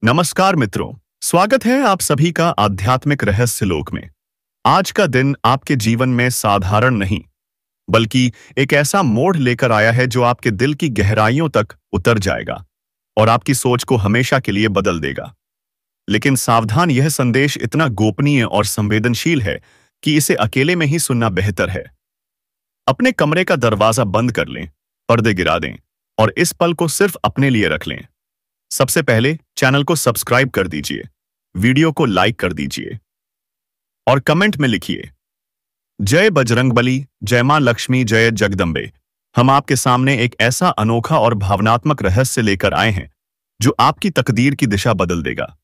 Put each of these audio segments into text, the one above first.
नमस्कार मित्रों, स्वागत है आप सभी का आध्यात्मिक रहस्य लोक में। आज का दिन आपके जीवन में साधारण नहीं, बल्कि एक ऐसा मोड़ लेकर आया है जो आपके दिल की गहराइयों तक उतर जाएगा और आपकी सोच को हमेशा के लिए बदल देगा। लेकिन सावधान, यह संदेश इतना गोपनीय और संवेदनशील है कि इसे अकेले में ही सुनना बेहतर है। अपने कमरे का दरवाजा बंद कर लें, पर्दे गिरा दें और इस पल को सिर्फ अपने लिए रख लें। सबसे पहले चैनल को सब्सक्राइब कर दीजिए, वीडियो को लाइक कर दीजिए और कमेंट में लिखिए जय बजरंगबली, जय मां लक्ष्मी, जय जगदम्बे। हम आपके सामने एक ऐसा अनोखा और भावनात्मक रहस्य लेकर आए हैं जो आपकी तकदीर की दिशा बदल देगा।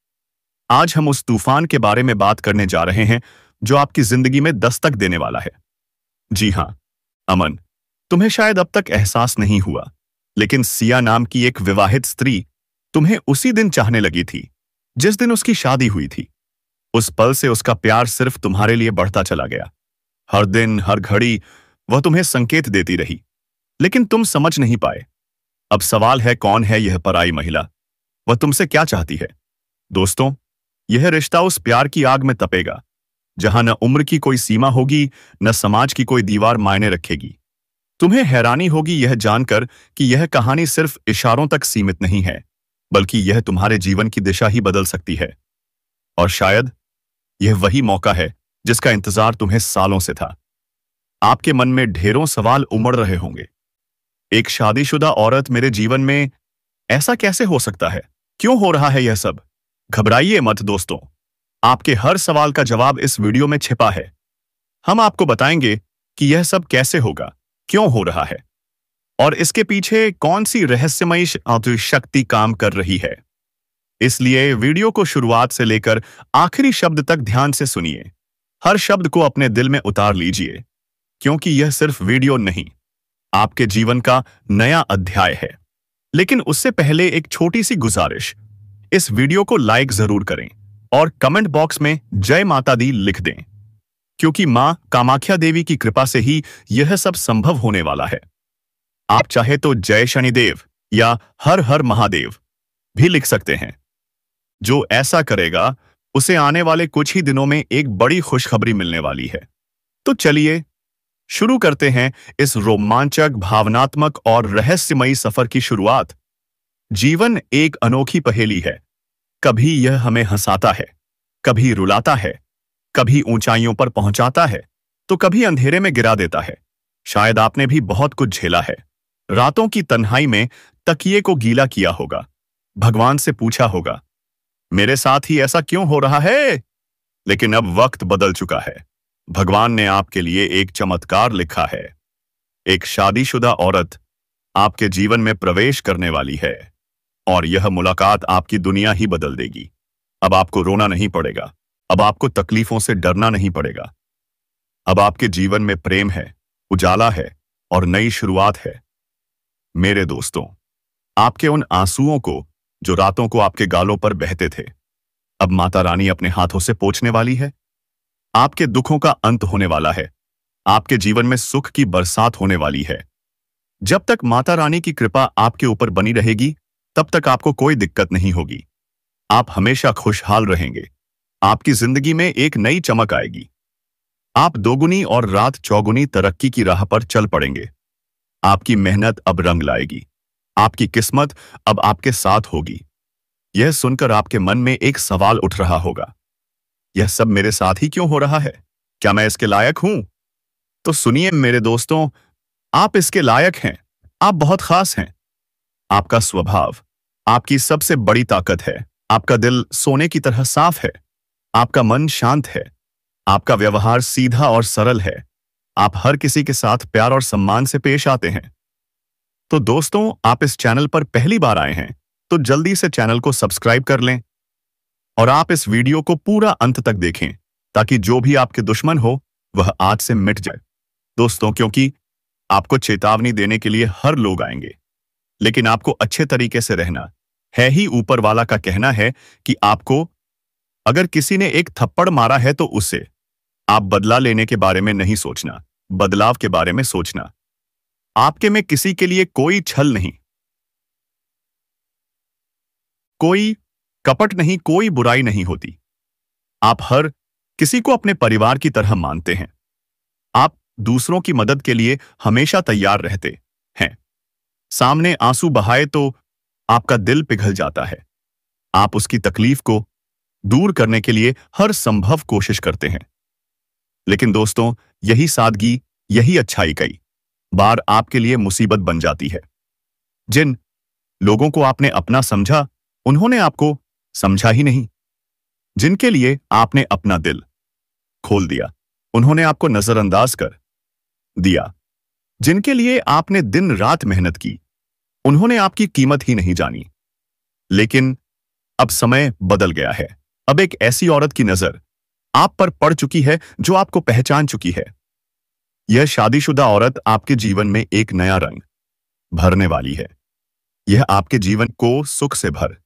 आज हम उस तूफान के बारे में बात करने जा रहे हैं जो आपकी जिंदगी में दस्तक देने वाला है। जी हां, अमन, तुम्हें शायद अब तक एहसास नहीं हुआ, लेकिन सिया नाम की एक विवाहित स्त्री तुम्हें उसी दिन चाहने लगी थी जिस दिन उसकी शादी हुई थी। उस पल से उसका प्यार सिर्फ तुम्हारे लिए बढ़ता चला गया। हर दिन, हर घड़ी वह तुम्हें संकेत देती रही, लेकिन तुम समझ नहीं पाए। अब सवाल है, कौन है यह पराई महिला? वह तुमसे क्या चाहती है? दोस्तों, यह रिश्ता उस प्यार की आग में तपेगा जहां न उम्र की कोई सीमा होगी, न समाज की कोई दीवार मायने रखेगी। तुम्हें हैरानी होगी यह जानकर कि यह कहानी सिर्फ इशारों तक सीमित नहीं है, बल्कि यह तुम्हारे जीवन की दिशा ही बदल सकती है। और शायद यह वही मौका है जिसका इंतजार तुम्हें सालों से था। आपके मन में ढेरों सवाल उमड़ रहे होंगे। एक शादीशुदा औरत मेरे जीवन में, ऐसा कैसे हो सकता है? क्यों हो रहा है यह सब? घबराइए मत दोस्तों, आपके हर सवाल का जवाब इस वीडियो में छिपा है। हम आपको बताएंगे कि यह सब कैसे होगा, क्यों हो रहा है और इसके पीछे कौन सी रहस्यमयी शक्ति काम कर रही है। इसलिए वीडियो को शुरुआत से लेकर आखिरी शब्द तक ध्यान से सुनिए। हर शब्द को अपने दिल में उतार लीजिए, क्योंकि यह सिर्फ वीडियो नहीं, आपके जीवन का नया अध्याय है। लेकिन उससे पहले एक छोटी सी गुजारिश, इस वीडियो को लाइक जरूर करें और कमेंट बॉक्स में जय माता दी लिख दें, क्योंकि मां कामाख्या देवी की कृपा से ही यह सब संभव होने वाला है। आप चाहे तो जय शनिदेव या हर हर महादेव भी लिख सकते हैं। जो ऐसा करेगा उसे आने वाले कुछ ही दिनों में एक बड़ी खुशखबरी मिलने वाली है। तो चलिए शुरू करते हैं इस रोमांचक, भावनात्मक और रहस्यमयी सफर की शुरुआत। जीवन एक अनोखी पहेली है। कभी यह हमें हंसाता है, कभी रुलाता है, कभी ऊंचाइयों पर पहुंचाता है, तो कभी अंधेरे में गिरा देता है। शायद आपने भी बहुत कुछ झेला है। रातों की तन्हाई में तकिए को गीला किया होगा, भगवान से पूछा होगा, मेरे साथ ही ऐसा क्यों हो रहा है? लेकिन अब वक्त बदल चुका है। भगवान ने आपके लिए एक चमत्कार लिखा है। एक शादीशुदा औरत आपके जीवन में प्रवेश करने वाली है और यह मुलाकात आपकी दुनिया ही बदल देगी। अब आपको रोना नहीं पड़ेगा, अब आपको तकलीफों से डरना नहीं पड़ेगा। अब आपके जीवन में प्रेम है, उजाला है और नई शुरुआत है। मेरे दोस्तों, आपके उन आंसुओं को जो रातों को आपके गालों पर बहते थे, अब माता रानी अपने हाथों से पोंछने वाली है। आपके दुखों का अंत होने वाला है। आपके जीवन में सुख की बरसात होने वाली है। जब तक माता रानी की कृपा आपके ऊपर बनी रहेगी, तब तक आपको कोई दिक्कत नहीं होगी। आप हमेशा खुशहाल रहेंगे। आपकी जिंदगी में एक नई चमक आएगी। आप दोगुनी और रात चौगुनी तरक्की की राह पर चल पड़ेंगे। आपकी मेहनत अब रंग लाएगी। आपकी किस्मत अब आपके साथ होगी। यह सुनकर आपके मन में एक सवाल उठ रहा होगा, यह सब मेरे साथ ही क्यों हो रहा है? क्या मैं इसके लायक हूं? तो सुनिए मेरे दोस्तों, आप इसके लायक हैं। आप बहुत खास हैं। आपका स्वभाव आपकी सबसे बड़ी ताकत है। आपका दिल सोने की तरह साफ है। आपका मन शांत है। आपका व्यवहार सीधा और सरल है। आप हर किसी के साथ प्यार और सम्मान से पेश आते हैं। तो दोस्तों, आप इस चैनल पर पहली बार आए हैं तो जल्दी से चैनल को सब्सक्राइब कर लें और आप इस वीडियो को पूरा अंत तक देखें, ताकि जो भी आपके दुश्मन हो वह आज से मिट जाए। दोस्तों, क्योंकि आपको चेतावनी देने के लिए हर लोग आएंगे, लेकिन आपको अच्छे तरीके से रहना है। ही ऊपर वाला का कहना है कि आपको अगर किसी ने एक थप्पड़ मारा है तो उससे आप बदला लेने के बारे में नहीं सोचना, बदलाव के बारे में सोचना। आपके में किसी के लिए कोई छल नहीं, कोई कपट नहीं, कोई बुराई नहीं होती। आप हर किसी को अपने परिवार की तरह मानते हैं। आप दूसरों की मदद के लिए हमेशा तैयार रहते हैं। सामने आंसू बहाए तो आपका दिल पिघल जाता है। आप उसकी तकलीफ को दूर करने के लिए हर संभव कोशिश करते हैं। लेकिन दोस्तों, यही सादगी, यही अच्छाई कई बार आपके लिए मुसीबत बन जाती है। जिन लोगों को आपने अपना समझा, उन्होंने आपको समझा ही नहीं। जिनके लिए आपने अपना दिल खोल दिया, उन्होंने आपको नजरअंदाज कर दिया। जिनके लिए आपने दिन रात मेहनत की, उन्होंने आपकी कीमत ही नहीं जानी। लेकिन अब समय बदल गया है। अब एक ऐसी औरत की नजर आप पर पड़ चुकी है जो आपको पहचान चुकी है। यह शादीशुदा औरत आपके जीवन में एक नया रंग भरने वाली है। यह आपके जीवन को सुख से भर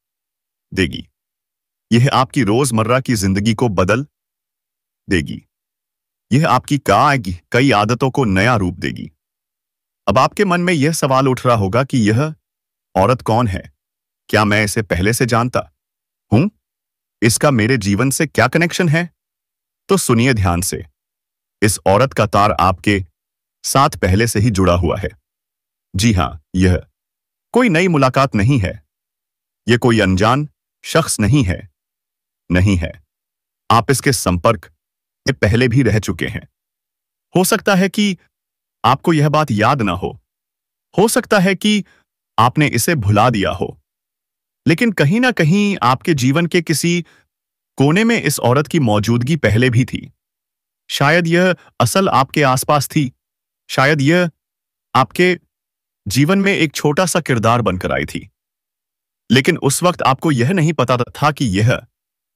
देगी। यह आपकी रोजमर्रा की जिंदगी को बदल देगी। यह आपकी कई आदतों को नया रूप देगी। अब आपके मन में यह सवाल उठ रहा होगा कि यह औरत कौन है? क्या मैं इसे पहले से जानता हूं? इसका मेरे जीवन से क्या कनेक्शन है? तो सुनिए ध्यान से। इस औरत का तार आपके साथ पहले से ही जुड़ा हुआ है। जी हां, यह कोई नई मुलाकात नहीं है। यह कोई अनजान शख्स नहीं है। नहीं है, आप इसके संपर्क में पहले भी रह चुके हैं। हो सकता है कि आपको यह बात याद ना हो। हो सकता है कि आपने इसे भुला दिया हो। लेकिन कहीं ना कहीं आपके जीवन के किसी कोने में इस औरत की मौजूदगी पहले भी थी। शायद यह असल आपके आसपास थी। शायद यह आपके जीवन में एक छोटा सा किरदार बनकर आई थी। लेकिन उस वक्त आपको यह नहीं पता था कि यह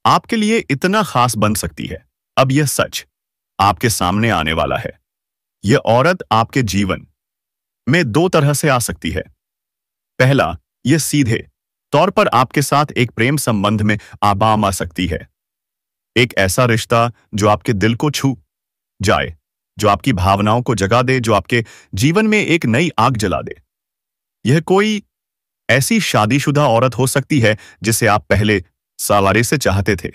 आपके लिए इतना खास बन सकती है। अब यह सच आपके सामने आने वाला है। यह औरत आपके जीवन में दो तरह से आ सकती है। पहला, यह सीधे तौर पर आपके साथ एक प्रेम संबंध में आ सकती है। एक ऐसा रिश्ता जो आपके दिल को छू जाए, जो आपकी भावनाओं को जगा दे, जो आपके जीवन में एक नई आग जला दे। यह कोई ऐसी शादीशुदा औरत हो सकती है जिसे आप पहले सवारे से चाहते थे,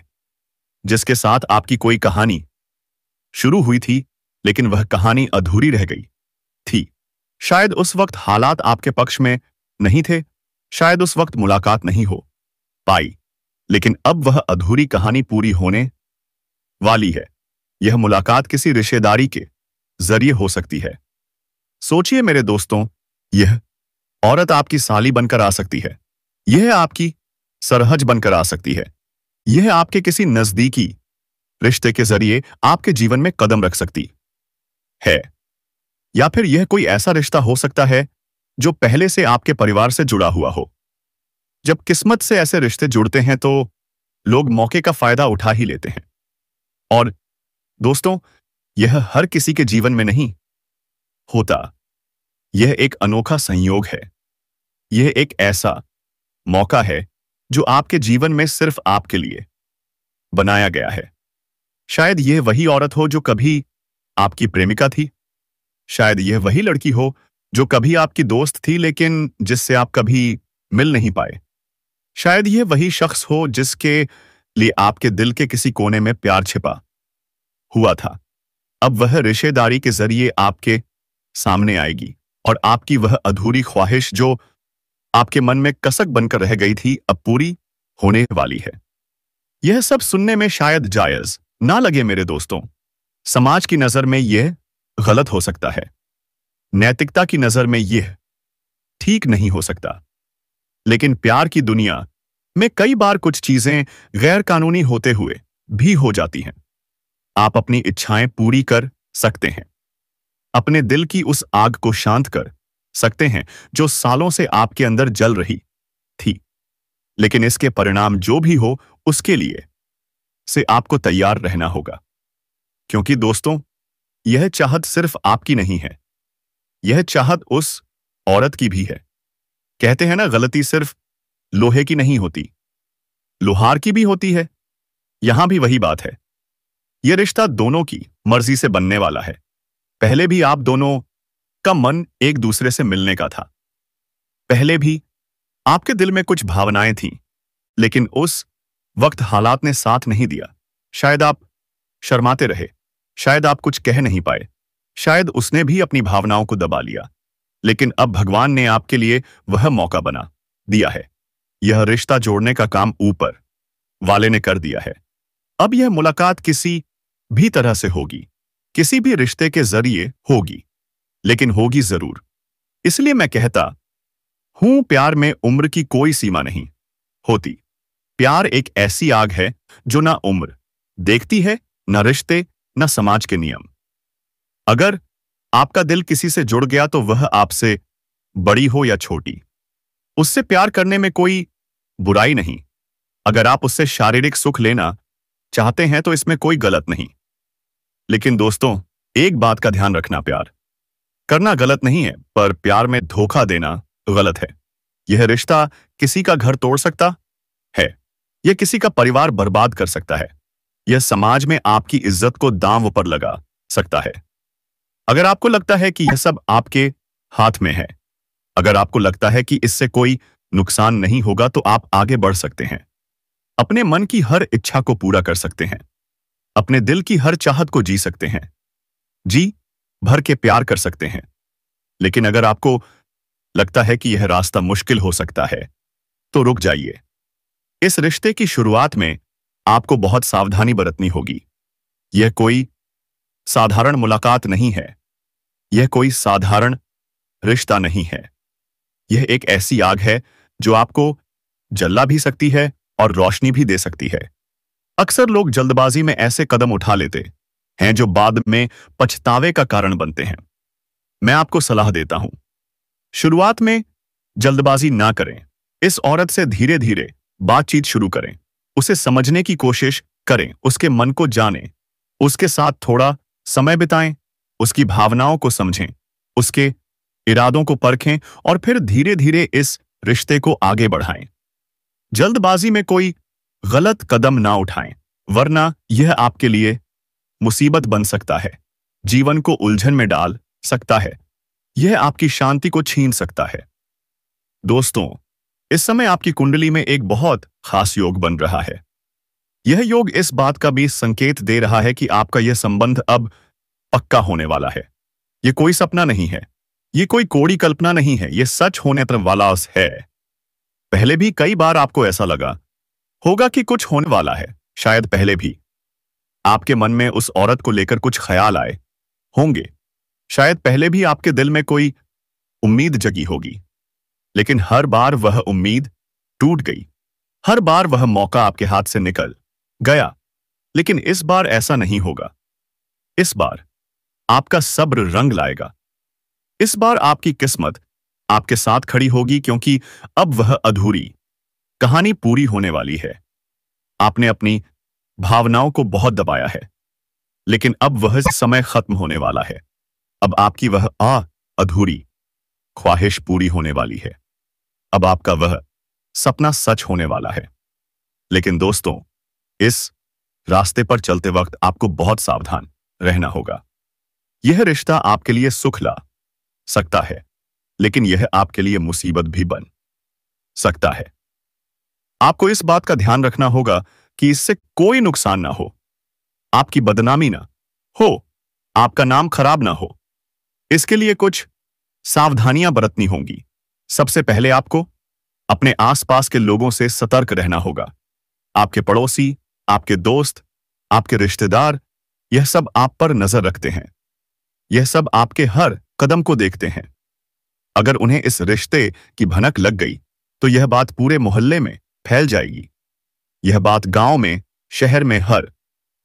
जिसके साथ आपकी कोई कहानी शुरू हुई थी, लेकिन वह कहानी अधूरी रह गई थी। शायद उस वक्त हालात आपके पक्ष में नहीं थे, शायद उस वक्त मुलाकात नहीं हो पाई, लेकिन अब वह अधूरी कहानी पूरी होने वाली है। यह मुलाकात किसी रिश्तेदारी के जरिए हो सकती है। सोचिए मेरे दोस्तों, यह औरत आपकी साली बनकर आ सकती है। यह आपकी सरहज बनकर आ सकती है। यह आपके किसी नजदीकी रिश्ते के जरिए आपके जीवन में कदम रख सकती है। या फिर यह कोई ऐसा रिश्ता हो सकता है जो पहले से आपके परिवार से जुड़ा हुआ हो। जब किस्मत से ऐसे रिश्ते जुड़ते हैं तो लोग मौके का फायदा उठा ही लेते हैं। और दोस्तों, यह हर किसी के जीवन में नहीं होता। यह एक अनोखा संयोग है। यह एक ऐसा मौका है जो आपके जीवन में सिर्फ आपके लिए बनाया गया है। शायद यह वही औरत हो जो कभी आपकी प्रेमिका थी। शायद यह वही लड़की हो जो कभी आपकी दोस्त थी लेकिन जिससे आप कभी मिल नहीं पाए। शायद यह वही शख्स हो जिसके लिए आपके दिल के किसी कोने में प्यार छिपा हुआ था। अब वह रिश्तेदारी के जरिए आपके सामने आएगी और आपकी वह अधूरी ख्वाहिश जो आपके मन में कसक बनकर रह गई थी, अब पूरी होने वाली है। यह सब सुनने में शायद जायज ना लगे मेरे दोस्तों। समाज की नजर में यह गलत हो सकता है। नैतिकता की नजर में यह ठीक नहीं हो सकता। लेकिन प्यार की दुनिया में कई बार कुछ चीजें गैर कानूनी होते हुए भी हो जाती हैं। आप अपनी इच्छाएं पूरी कर सकते हैं। अपने दिल की उस आग को शांत कर सकते हैं जो सालों से आपके अंदर जल रही थी। लेकिन इसके परिणाम जो भी हो, उसके लिए से आपको तैयार रहना होगा। क्योंकि दोस्तों, यह चाहत सिर्फ आपकी नहीं है, यह चाहत उस औरत की भी है। कहते हैं ना, गलती सिर्फ लोहे की नहीं होती, लोहार की भी होती है। यहां भी वही बात है। यह रिश्ता दोनों की मर्जी से बनने वाला है। पहले भी आप दोनों का मन एक दूसरे से मिलने का था। पहले भी आपके दिल में कुछ भावनाएं थीं, लेकिन उस वक्त हालात ने साथ नहीं दिया। शायद आप शर्माते रहे, शायद आप कुछ कह नहीं पाए, शायद उसने भी अपनी भावनाओं को दबा लिया। लेकिन अब भगवान ने आपके लिए वह मौका बना दिया है। यह रिश्ता जोड़ने का काम ऊपर वाले ने कर दिया है। अब यह मुलाकात किसी भी तरह से होगी, किसी भी रिश्ते के जरिए होगी, लेकिन होगी जरूर। इसलिए मैं कहता हूं, प्यार में उम्र की कोई सीमा नहीं होती। प्यार एक ऐसी आग है जो ना उम्र देखती है, ना रिश्ते, ना समाज के नियम। अगर आपका दिल किसी से जुड़ गया तो वह आपसे बड़ी हो या छोटी, उससे प्यार करने में कोई बुराई नहीं। अगर आप उससे शारीरिक सुख लेना चाहते हैं तो इसमें कोई गलत नहीं। लेकिन दोस्तों, एक बात का ध्यान रखना, प्यार करना गलत नहीं है, पर प्यार में धोखा देना गलत है। यह रिश्ता किसी का घर तोड़ सकता है, यह किसी का परिवार बर्बाद कर सकता है, यह समाज में आपकी इज्जत को दांव पर लगा सकता है। अगर आपको लगता है कि यह सब आपके हाथ में है, अगर आपको लगता है कि इससे कोई नुकसान नहीं होगा, तो आप आगे बढ़ सकते हैं। अपने मन की हर इच्छा को पूरा कर सकते हैं, अपने दिल की हर चाहत को जी सकते हैं, जी भर के प्यार कर सकते हैं। लेकिन अगर आपको लगता है कि यह रास्ता मुश्किल हो सकता है, तो रुक जाइए। इस रिश्ते की शुरुआत में आपको बहुत सावधानी बरतनी होगी। यह कोई साधारण मुलाकात नहीं है, यह कोई साधारण रिश्ता नहीं है। यह एक ऐसी आग है जो आपको जला भी सकती है और रोशनी भी दे सकती है। अक्सर लोग जल्दबाजी में ऐसे कदम उठा लेते हैं जो बाद में पछतावे का कारण बनते हैं। मैं आपको सलाह देता हूं, शुरुआत में जल्दबाजी ना करें। इस औरत से धीरे धीरे बातचीत शुरू करें, उसे समझने की कोशिश करें, उसके मन को जानें, उसके साथ थोड़ा समय बिताएं, उसकी भावनाओं को समझें, उसके इरादों को परखें और फिर धीरे धीरे इस रिश्ते को आगे बढ़ाएं। जल्दबाजी में कोई गलत कदम ना उठाएं, वरना यह आपके लिए मुसीबत बन सकता है, जीवन को उलझन में डाल सकता है, यह आपकी शांति को छीन सकता है। दोस्तों, इस समय आपकी कुंडली में एक बहुत खास योग बन रहा है। यह योग इस बात का भी संकेत दे रहा है कि आपका यह संबंध अब पक्का होने वाला है। यह कोई सपना नहीं है, यह कोई कोड़ी कल्पना नहीं है, यह सच होने वाला है। पहले भी कई बार आपको ऐसा लगा होगा कि कुछ होने वाला है। शायद पहले भी आपके मन में उस औरत को लेकर कुछ ख्याल आए होंगे, शायद पहले भी आपके दिल में कोई उम्मीद जगी होगी, लेकिन हर बार वह उम्मीद टूट गई, हर बार वह मौका आपके हाथ से निकल गया। लेकिन इस बार ऐसा नहीं होगा। इस बार आपका सब्र रंग लाएगा। इस बार आपकी किस्मत आपके साथ खड़ी होगी, क्योंकि अब वह अधूरी कहानी पूरी होने वाली है। आपने अपनी भावनाओं को बहुत दबाया है, लेकिन अब वह समय खत्म होने वाला है। अब आपकी वह अधूरी ख्वाहिश पूरी होने वाली है। अब आपका वह सपना सच होने वाला है। लेकिन दोस्तों, इस रास्ते पर चलते वक्त आपको बहुत सावधान रहना होगा। यह रिश्ता आपके लिए सुख ला सकता है, लेकिन यह आपके लिए मुसीबत भी बन सकता है। आपको इस बात का ध्यान रखना होगा कि इससे कोई नुकसान ना हो, आपकी बदनामी ना हो, आपका नाम खराब ना हो। इसके लिए कुछ सावधानियां बरतनी होंगी। सबसे पहले आपको अपने आसपास के लोगों से सतर्क रहना होगा। आपके पड़ोसी, आपके दोस्त, आपके रिश्तेदार, यह सब आप पर नजर रखते हैं। यह सब आपके हर कदम को देखते हैं। अगर उन्हें इस रिश्ते की भनक लग गई तो यह बात पूरे मोहल्ले में फैल जाएगी। यह बात गांव में, शहर में, हर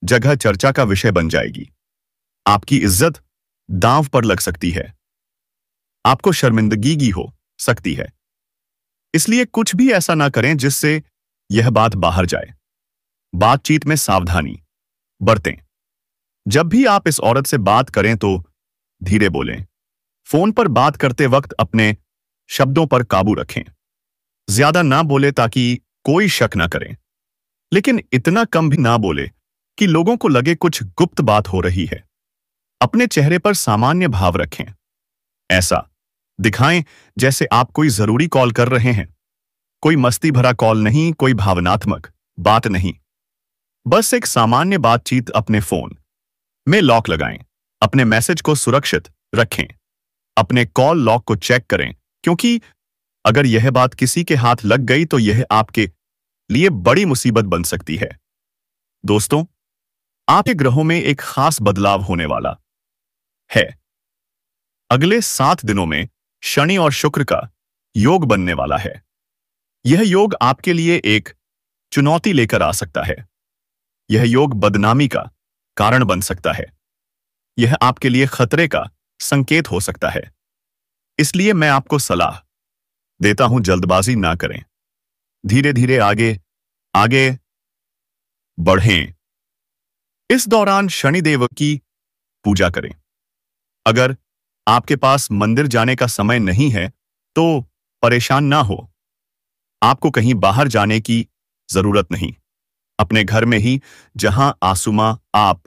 जगह चर्चा का विषय बन जाएगी। आपकी इज्जत दांव पर लग सकती है, आपको शर्मिंदगी हो सकती है। इसलिए कुछ भी ऐसा ना करें जिससे यह बात बाहर जाए। बातचीत में सावधानी बरतें। जब भी आप इस औरत से बात करें तो धीरे बोलें। फोन पर बात करते वक्त अपने शब्दों पर काबू रखें। ज्यादा ना बोले ताकि कोई शक ना करें, लेकिन इतना कम भी ना बोले कि लोगों को लगे कुछ गुप्त बात हो रही है। अपने चेहरे पर सामान्य भाव रखें। ऐसा दिखाएं जैसे आप कोई जरूरी कॉल कर रहे हैं। कोई मस्ती भरा कॉल नहीं, कोई भावनात्मक बात नहीं। बस एक सामान्य बातचीत। अपने फोन में लॉक लगाएं, अपने मैसेज को सुरक्षित रखें, अपने कॉल लॉग को चेक करें, क्योंकि अगर यह बात किसी के हाथ लग गई तो यह आपके लिए बड़ी मुसीबत बन सकती है। दोस्तों, आपके ग्रहों में एक खास बदलाव होने वाला है। अगले 7 दिनों में शनि और शुक्र का योग बनने वाला है। यह योग आपके लिए एक चुनौती लेकर आ सकता है। यह योग बदनामी का कारण बन सकता है। यह आपके लिए खतरे का संकेत हो सकता है। इसलिए मैं आपको सलाह देता हूं, जल्दबाजी ना करें। धीरे धीरे आगे आगे बढ़ें। इस दौरान शनिदेव की पूजा करें। अगर आपके पास मंदिर जाने का समय नहीं है तो परेशान ना हो। आपको कहीं बाहर जाने की जरूरत नहीं। अपने घर में ही जहां आसुमा आप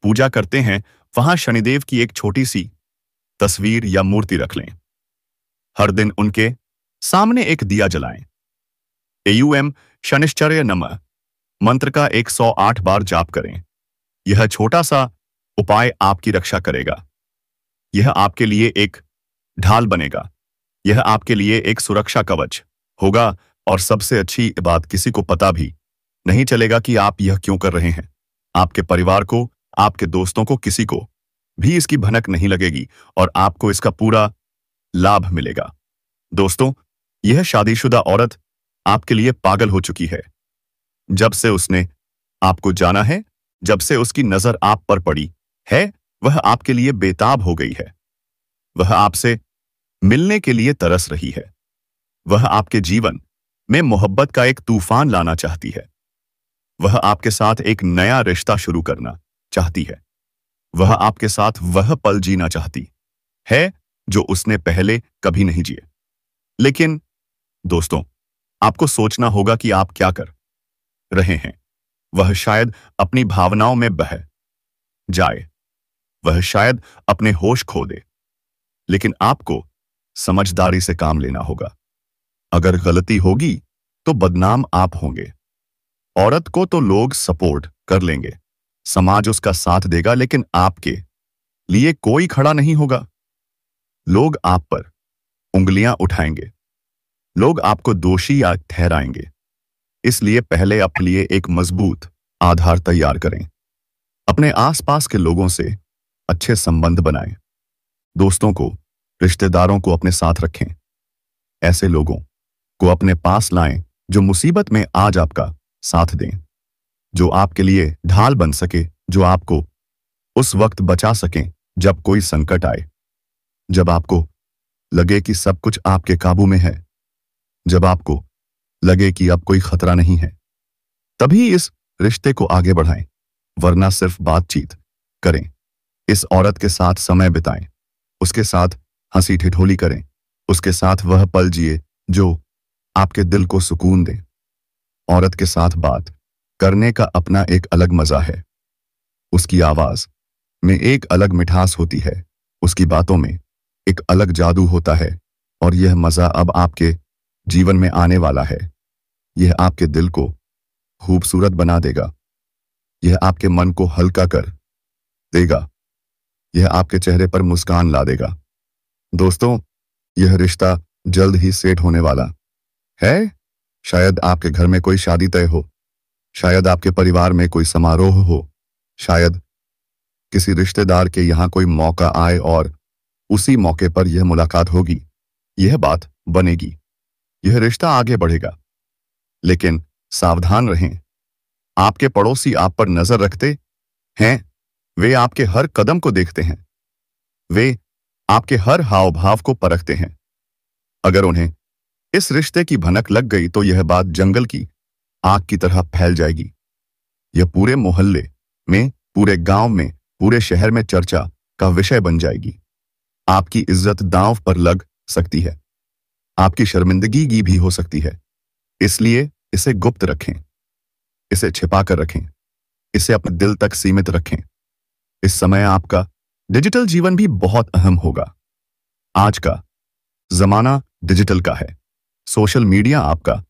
पूजा करते हैं वहां शनिदेव की एक छोटी सी तस्वीर या मूर्ति रख लें। हर दिन उनके सामने एक दिया जलाएं। एयूएम शनिश्चर्य नमः मंत्र का 108 बार जाप करें। यह छोटा सा उपाय आपकी रक्षा करेगा। यह आपके लिए एक ढाल बनेगा। यह आपके लिए एक सुरक्षा कवच होगा। और सबसे अच्छी बात, किसी को पता भी नहीं चलेगा कि आप यह क्यों कर रहे हैं। आपके परिवार को, आपके दोस्तों को, किसी को भी इसकी भनक नहीं लगेगी और आपको इसका पूरा लाभ मिलेगा। दोस्तों, यह शादीशुदा औरत आपके लिए पागल हो चुकी है। जब से उसने आपको जाना है, जब से उसकी नजर आप पर पड़ी है, वह आपके लिए बेताब हो गई है। वह आपसे मिलने के लिए तरस रही है। वह आपके जीवन में मोहब्बत का एक तूफान लाना चाहती है। वह आपके साथ एक नया रिश्ता शुरू करना चाहती है। वह आपके साथ वह पल जीना चाहती है जो उसने पहले कभी नहीं जिए। लेकिन दोस्तों, आपको सोचना होगा कि आप क्या कर रहे हैं। वह शायद अपनी भावनाओं में बह जाए। वह शायद अपने होश खो दे। लेकिन आपको समझदारी से काम लेना होगा। अगर गलती होगी तो बदनाम आप होंगे। औरत को तो लोग सपोर्ट कर लेंगे, समाज उसका साथ देगा, लेकिन आपके लिए कोई खड़ा नहीं होगा। लोग आप पर उंगलियां उठाएंगे। लोग आपको दोषी या ठहराएंगे। इसलिए पहले अपने लिए एक मजबूत आधार तैयार करें। अपने आसपास के लोगों से अच्छे संबंध बनाएं। दोस्तों को, रिश्तेदारों को अपने साथ रखें। ऐसे लोगों को अपने पास लाएं जो मुसीबत में आज आपका साथ दें, जो आपके लिए ढाल बन सके, जो आपको उस वक्त बचा सकें जब कोई संकट आए, जब आपको लगे कि सब कुछ आपके काबू में है, जब आपको लगे कि अब कोई खतरा नहीं है। तभी इस रिश्ते को आगे बढ़ाएं, वरना सिर्फ बातचीत करें। इस औरत के साथ समय बिताएं, उसके साथ हंसी ठिठोली करें, उसके साथ वह पल जिए जो आपके दिल को सुकून दे। औरत के साथ बात करने का अपना एक अलग मजा है। उसकी आवाज में एक अलग मिठास होती है। उसकी बातों में एक अलग जादू होता है। और यह मजा अब आपके जीवन में आने वाला है। यह आपके दिल को खूबसूरत बना देगा। यह आपके मन को हल्का कर देगा। यह आपके चेहरे पर मुस्कान ला देगा। दोस्तों, यह रिश्ता जल्द ही सेट होने वाला है। शायद आपके घर में कोई शादी तय हो, शायद आपके परिवार में कोई समारोह हो, शायद किसी रिश्तेदार के यहां कोई मौका आए और उसी मौके पर यह मुलाकात होगी। यह बात बनेगी। यह रिश्ता आगे बढ़ेगा। लेकिन सावधान रहें। आपके पड़ोसी आप पर नजर रखते हैं। वे आपके हर कदम को देखते हैं। वे आपके हर हाव भाव को परखते हैं। अगर उन्हें इस रिश्ते की भनक लग गई तो यह बात जंगल की आग की तरह फैल जाएगी। यह पूरे मोहल्ले में, पूरे गांव में, पूरे शहर में चर्चा का विषय बन जाएगी। आपकी इज्जत दांव पर लग सकती है। आपकी शर्मिंदगी भी हो सकती है। इसलिए इसे गुप्त रखें, इसे छिपा कर रखें, इसे अपने दिल तक सीमित रखें। इस समय आपका डिजिटल जीवन भी बहुत अहम होगा। आज का जमाना डिजिटल का है। सोशल मीडिया आपका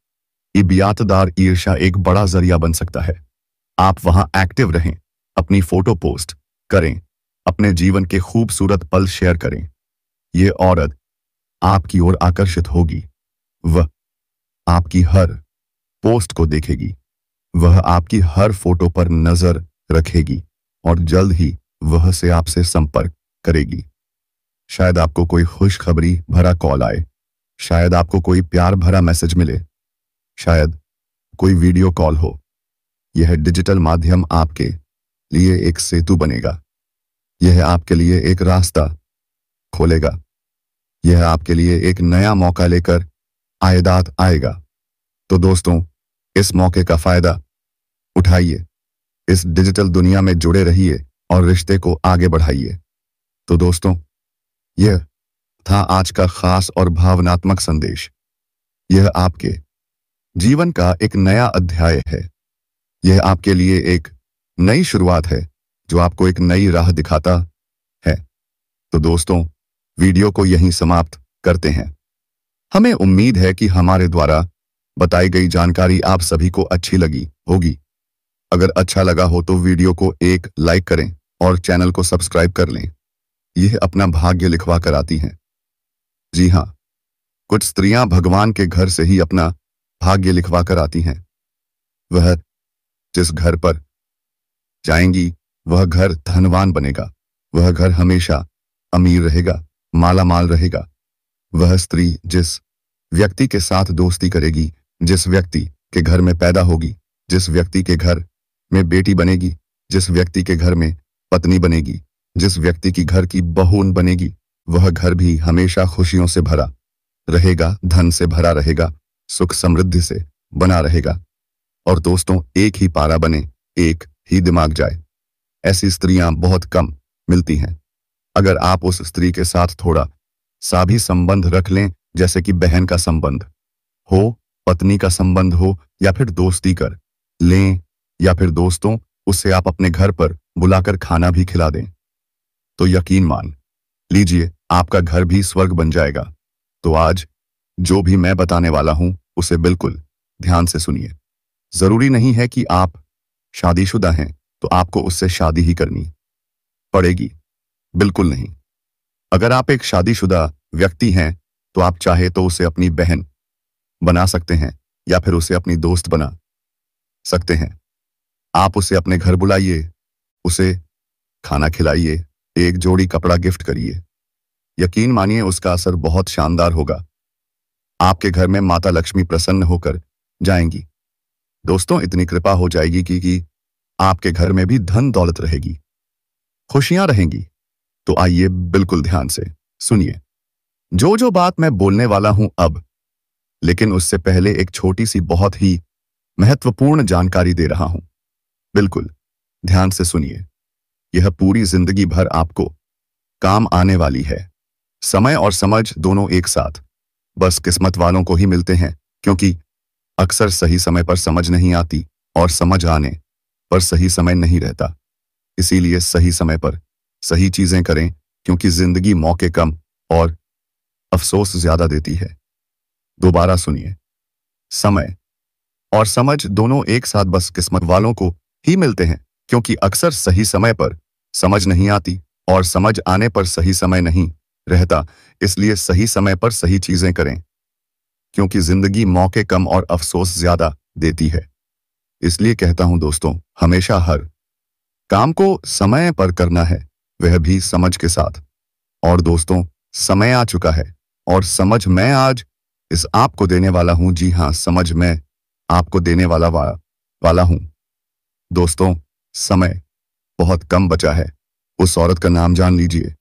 इबियातदार ईर्ष्या एक बड़ा जरिया बन सकता है। आप वहां एक्टिव रहें, अपनी फोटो पोस्ट करें, अपने जीवन के खूबसूरत पल शेयर करें। ये औरत आपकी ओर आकर्षित होगी। वह आपकी हर पोस्ट को देखेगी, वह आपकी हर फोटो पर नजर रखेगी और जल्द ही वह से आपसे संपर्क करेगी। शायद आपको कोई खुशखबरी भरा कॉल आए, शायद आपको कोई प्यार भरा मैसेज मिले, शायद कोई वीडियो कॉल हो। यह डिजिटल माध्यम आपके लिए एक सेतु बनेगा। यह आपके लिए एक रास्ता खोलेगा। यह आपके लिए एक नया मौका लेकर आयदात आएगा। तो दोस्तों, इस मौके का फायदा उठाइए, इस डिजिटल दुनिया में जुड़े रहिए और रिश्ते को आगे बढ़ाइए। तो दोस्तों, यह था आज का खास और भावनात्मक संदेश। यह आपके जीवन का एक नया अध्याय है। यह आपके लिए एक नई शुरुआत है जो आपको एक नई राह दिखाता है। तो दोस्तों, वीडियो को यहीं समाप्त करते हैं। हमें उम्मीद है कि हमारे द्वारा बताई गई जानकारी आप सभी को अच्छी लगी होगी। अगर अच्छा लगा हो तो वीडियो को एक लाइक करें और चैनल को सब्सक्राइब कर लें। यह अपना भाग्य लिखवा कर आती हैं। जी हाँ, कुछ स्त्रियां भगवान के घर से ही अपना भाग्य लिखवा कर आती हैं। वह जिस घर पर जाएंगी वह घर धनवान बनेगा। वह घर हमेशा अमीर रहेगा, माला माल रहेगा। वह स्त्री जिस व्यक्ति के साथ दोस्ती करेगी, जिस व्यक्ति के घर में पैदा होगी, जिस व्यक्ति के घर में बेटी बनेगी, जिस व्यक्ति के घर में पत्नी बनेगी, जिस व्यक्ति की घर की बहू बनेगी, वह घर भी हमेशा खुशियों से भरा रहेगा, धन से भरा रहेगा, सुख समृद्धि से बना रहेगा। और दोस्तों, एक ही पारा बने, एक ही दिमाग जाए, ऐसी स्त्रियां बहुत कम मिलती हैं। अगर आप उस स्त्री के साथ थोड़ा सा भी संबंध रख लें, जैसे कि बहन का संबंध हो, पत्नी का संबंध हो, या फिर दोस्ती कर लें, या फिर दोस्तों उससे आप अपने घर पर बुलाकर खाना भी खिला दें, तो यकीन मान लीजिए आपका घर भी स्वर्ग बन जाएगा। तो आज जो भी मैं बताने वाला हूं उसे बिल्कुल ध्यान से सुनिए। जरूरी नहीं है कि आप शादीशुदा हैं तो आपको उससे शादी ही करनी पड़ेगी, बिल्कुल नहीं। अगर आप एक शादीशुदा व्यक्ति हैं तो आप चाहे तो उसे अपनी बहन बना सकते हैं या फिर उसे अपनी दोस्त बना सकते हैं। आप उसे अपने घर बुलाइए, उसे खाना खिलाइए, एक जोड़ी कपड़ा गिफ्ट करिए। यकीन मानिए उसका असर बहुत शानदार होगा। आपके घर में माता लक्ष्मी प्रसन्न होकर जाएंगी। दोस्तों, इतनी कृपा हो जाएगी कि आपके घर में भी धन दौलत रहेगी, खुशियां रहेंगी। तो आइए बिल्कुल ध्यान से सुनिए जो बात मैं बोलने वाला हूं अब, लेकिन उससे पहले एक छोटी सी बहुत ही महत्वपूर्ण जानकारी दे रहा हूं। बिल्कुल ध्यान से सुनिए। यह पूरी जिंदगी भर आपको काम आने वाली है। समय और समझ दोनों एक साथ बस किस्मत वालों को ही मिलते हैं, क्योंकि अक्सर सही समय पर समझ नहीं आती और समझ आने पर सही समय नहीं रहता। इसीलिए सही समय पर सही चीजें करें, क्योंकि जिंदगी मौके कम और अफसोस ज्यादा देती है। दोबारा सुनिए, समय और समझ दोनों एक साथ बस किस्मत वालों को ही मिलते हैं, क्योंकि अक्सर सही समय पर समझ नहीं आती और समझ आने पर सही समय नहीं रहता। इसलिए सही समय पर सही चीजें करें, क्योंकि जिंदगी मौके कम और अफसोस ज्यादा देती है। इसलिए कहता हूं दोस्तों, हमेशा हर काम को समय पर करना है, वह भी समझ के साथ। और दोस्तों, समय आ चुका है और समझ मैं आज इस आपको देने वाला हूं। जी हां, समझ मैं आपको देने वाला हूं। दोस्तों, समय बहुत कम बचा है। उस औरत का नाम जान लीजिए,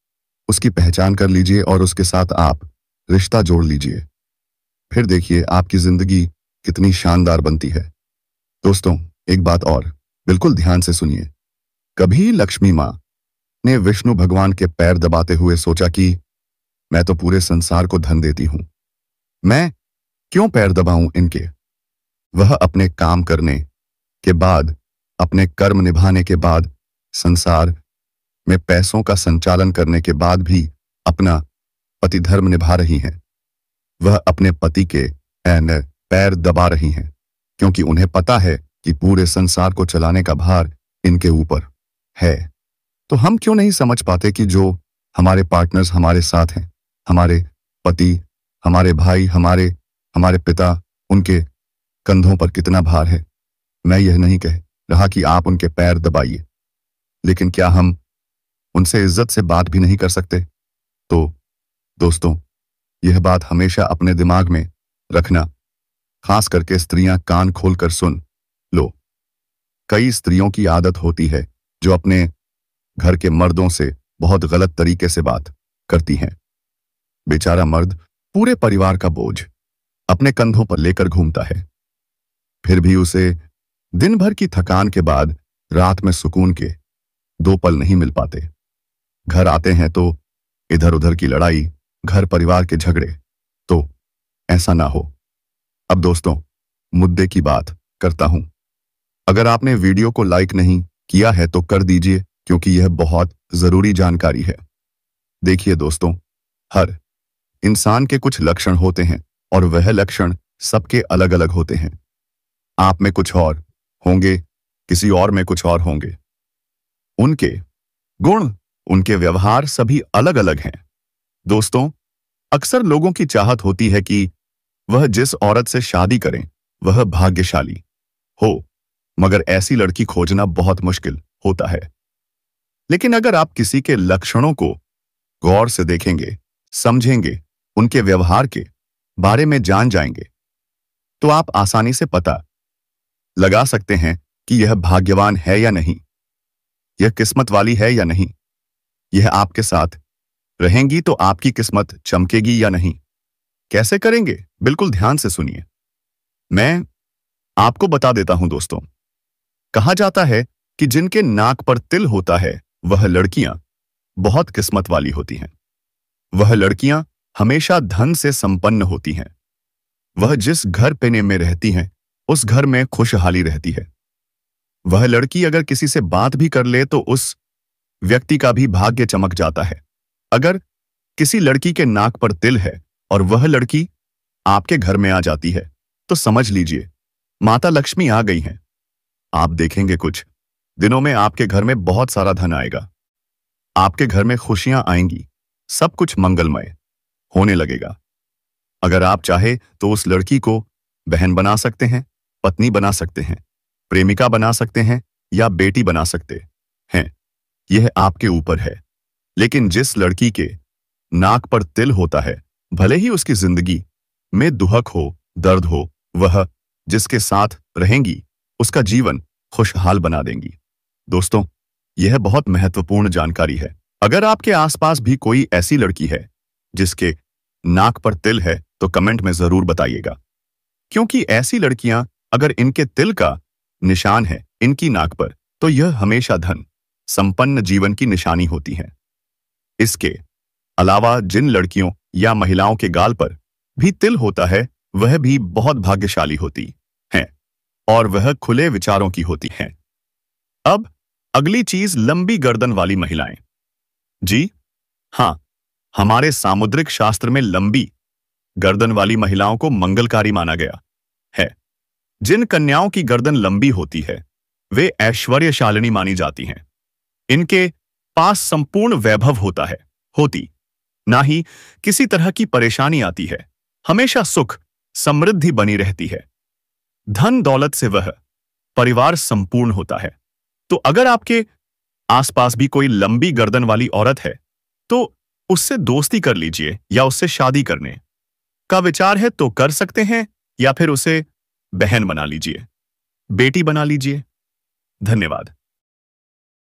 उसकी पहचान कर लीजिए और उसके साथ आप रिश्ता जोड़ लीजिए। फिर देखिए आपकी जिंदगी कितनी शानदार बनती है। दोस्तों, एक बात और बिल्कुल ध्यान से सुनिए। कभी लक्ष्मी मां ने विष्णु भगवान के पैर दबाते हुए सोचा कि मैं तो पूरे संसार को धन देती हूं, मैं क्यों पैर दबाऊं इनके। वह अपने काम करने के बाद, अपने कर्म निभाने के बाद, संसार में पैसों का संचालन करने के बाद भी अपना पति धर्म निभा रही हैं। वह अपने पति के पैर दबा रही हैं, क्योंकि उन्हें पता है कि पूरे संसार को चलाने का भार इनके ऊपर है। तो हम क्यों नहीं समझ पाते कि जो हमारे पार्टनर्स हमारे साथ हैं, हमारे पति, हमारे भाई, हमारे पिता, उनके कंधों पर कितना भार है। मैं यह नहीं कह रहा कि आप उनके पैर दबाइए, लेकिन क्या हम उनसे इज्जत से बात भी नहीं कर सकते? तो दोस्तों, यह बात हमेशा अपने दिमाग में रखना, खास करके स्त्रियां कान खोलकर सुन लो। कई स्त्रियों की आदत होती है जो अपने घर के मर्दों से बहुत गलत तरीके से बात करती हैं। बेचारा मर्द पूरे परिवार का बोझ अपने कंधों पर लेकर घूमता है, फिर भी उसे दिन भर की थकान के बाद रात में सुकून के 2 पल नहीं मिल पाते। घर आते हैं तो इधर उधर की लड़ाई, घर परिवार के झगड़े। तो ऐसा ना हो। अब दोस्तों, मुद्दे की बात करता हूं। अगर आपने वीडियो को लाइक नहीं किया है तो कर दीजिए, क्योंकि यह बहुत जरूरी जानकारी है। देखिए दोस्तों, हर इंसान के कुछ लक्षण होते हैं और वह लक्षण सबके अलग अलग होते हैं। आप में कुछ और होंगे, किसी और में कुछ और होंगे। उनके गुण, उनके व्यवहार सभी अलग अलग हैं। दोस्तों, अक्सर लोगों की चाहत होती है कि वह जिस औरत से शादी करें वह भाग्यशाली हो, मगर ऐसी लड़की खोजना बहुत मुश्किल होता है। लेकिन अगर आप किसी के लक्षणों को गौर से देखेंगे, समझेंगे, उनके व्यवहार के बारे में जान जाएंगे, तो आप आसानी से पता लगा सकते हैं कि यह भाग्यवान है या नहीं, यह किस्मत वाली है या नहीं, यह आपके साथ रहेंगी तो आपकी किस्मत चमकेगी या नहीं। कैसे करेंगे? बिल्कुल ध्यान से सुनिए। मैं आपको बता देता हूं दोस्तों। कहा जाता है कि जिनके नाक पर तिल होता है वह लड़कियां बहुत किस्मत वाली होती हैं। वह लड़कियां हमेशा धन से संपन्न होती हैं। वह जिस घर पेने में रहती हैं उस घर में खुशहाली रहती है। वह लड़की अगर किसी से बात भी कर ले तो उस व्यक्ति का भी भाग्य चमक जाता है। अगर किसी लड़की के नाक पर तिल है और वह लड़की आपके घर में आ जाती है तो समझ लीजिए माता लक्ष्मी आ गई हैं। आप देखेंगे कुछ दिनों में आपके घर में बहुत सारा धन आएगा, आपके घर में खुशियां आएंगी, सब कुछ मंगलमय होने लगेगा। अगर आप चाहे तो उस लड़की को बहन बना सकते हैं, पत्नी बना सकते हैं, प्रेमिका बना सकते हैं या बेटी बना सकते हैं, यह आपके ऊपर है। लेकिन जिस लड़की के नाक पर तिल होता है, भले ही उसकी जिंदगी में दुहक हो, दर्द हो, वह जिसके साथ रहेंगी उसका जीवन खुशहाल बना देंगी। दोस्तों, यह बहुत महत्वपूर्ण जानकारी है। अगर आपके आसपास भी कोई ऐसी लड़की है जिसके नाक पर तिल है तो कमेंट में जरूर बताइएगा, क्योंकि ऐसी लड़कियां अगर इनके तिल का निशान है इनकी नाक पर तो यह हमेशा धन संपन्न जीवन की निशानी होती है। इसके अलावा जिन लड़कियों या महिलाओं के गाल पर भी तिल होता है वह भी बहुत भाग्यशाली होती हैं और वह खुले विचारों की होती हैं। अब अगली चीज, लंबी गर्दन वाली महिलाएं। जी हां, हमारे सामुद्रिक शास्त्र में लंबी गर्दन वाली महिलाओं को मंगलकारी माना गया है। जिन कन्याओं की गर्दन लंबी होती है वे ऐश्वर्यशालिनी मानी जाती हैं। इनके पास संपूर्ण वैभव होती ना ही किसी तरह की परेशानी आती है। हमेशा सुख समृद्धि बनी रहती है। धन दौलत से वह परिवार संपूर्ण होता है। तो अगर आपके आसपास भी कोई लंबी गर्दन वाली औरत है तो उससे दोस्ती कर लीजिए या उससे शादी करने का विचार है तो कर सकते हैं, या फिर उसे बहन बना लीजिए, बेटी बना लीजिए। धन्यवाद।